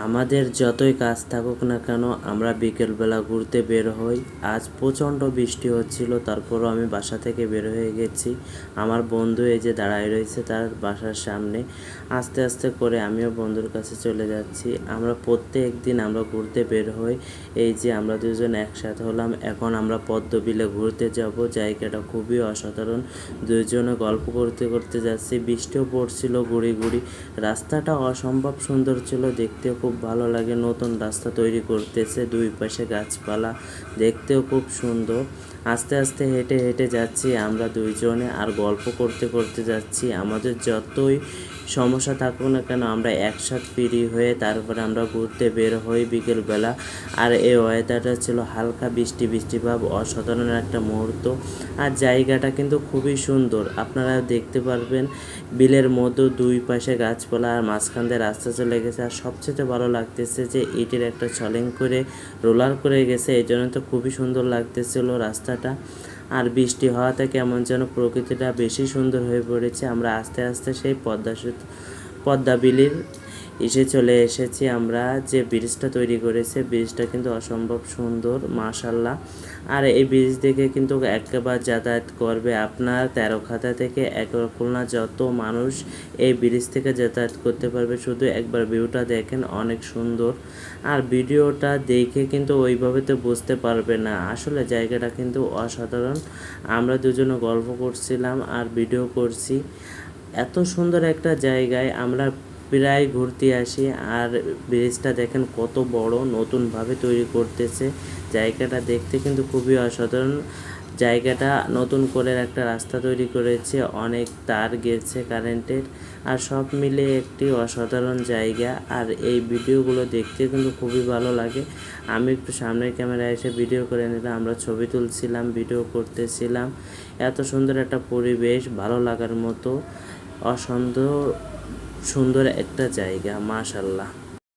আমাদের যতই কাজ থাকুক না কেন আমরা বিকেলবেলা ঘুরতে বের হই। আজ প্রচণ্ড বৃষ্টি হচ্ছিল, তারপরও আমি বাসা থেকে বের হয়ে গেছি। আমার বন্ধু এই যে দাঁড়ায় রয়েছে তার বাসার সামনে। আস্তে আস্তে করে আমিও বন্ধুর কাছে চলে যাচ্ছি। আমরা প্রত্যেক দিন আমরা ঘুরতে বের হই। এই যে আমরা দুজন একসাথে হলাম, এখন আমরা পদ্মবিলে ঘুরতে যাব। জায়গাটা খুবই অসাধারণ। দুজনে গল্প করতে করতে যাচ্ছি। বৃষ্টিও পড়ছিল গুড়ি গুড়ি। রাস্তাটা অসম্ভব সুন্দর ছিল, দেখতেও খুব ভালো লাগে। নতুন রাস্তা তৈরি করতেছে, দুই পাশে গাছপালা, দেখতেও খুব সুন্দর। আস্তে আস্তে হেঁটে হেঁটে যাচ্ছি আমরা দুইজনে, আর গল্প করতে করতে যাচ্ছি। আমাদের যতই সমস্যা থাকুক না কেন আমরা একসাথে ফ্রি হয়ে তারপরে আমরা ঘুরতে বের হই বিকেলবেলা। আর এই ওয়েদারটা ছিল হালকা বৃষ্টি বৃষ্টি ভাব, অসাধারণ একটা মুহূর্ত। আর জায়গাটা কিন্তু খুবই সুন্দর, আপনারা দেখতে পারবেন। বিলের মধ্যে দুই পাশে গাছপালা আর মাঝখান দিয়ে রাস্তা চলে গেছে। আর সবচেয়ে ভালো লাগতেছে যে ইটের একটা ছলেং করে রোলার করে গেছে, এই জন্য তো খুবই সুন্দর লাগতেছিল রাস্তাটা। আর বৃষ্টি হওয়াতে কেমন যেন প্রকৃতিটা বেশি সুন্দর হয়ে পড়েছে। আমরা আস্তে আস্তে সেই পদ্মা বিলির চলে এসেছি। আমরা যে ব্রিজটা তৈরি করেছে, ব্রিজটা কিন্তু অসম্ভব সুন্দর মাশাআল্লাহ। আর এই ব্রিজ দেখে কিন্তু একবার যাতায়াত করবে আপনার তেরোখাতা থেকে খুলনা যত মানুষ এই ব্রিজ থেকে যাতায়াত করতে পারবে। শুধু একবার ভিউটা দেখেন, অনেক সুন্দর। আর ভিডিওটা দেখে কিন্তু ওইভাবে তো বুঝতে পারবে না, আসলে জায়গাটা কিন্তু অসাধারণ। আমরা দুজনে গল্প করছিলাম আর ভিডিও করছি। এত সুন্দর একটা জায়গায় আমরা প্রায় ঘুরতে আসি। আর ব্রিজটা দেখেন কত বড়, নতুনভাবে তৈরি করতেছে। জায়গাটা দেখতে কিন্তু খুবই অসাধারণ। জায়গাটা নতুন করে একটা রাস্তা তৈরি করেছে, অনেক তার গেছে কারেন্টের। আর সব মিলে একটি অসাধারণ জায়গা। আর এই ভিডিওগুলো দেখতে কিন্তু খুবই ভালো লাগে। আমি একটু সামনের ক্যামেরায় এসে ভিডিও করে নিলাম, আমরা ছবি তুলছিলাম, ভিডিও করতেছিলাম। এত সুন্দর একটা পরিবেশ, ভালো লাগার মতো সুন্দর একটা জায়গা মাশাআল্লাহ।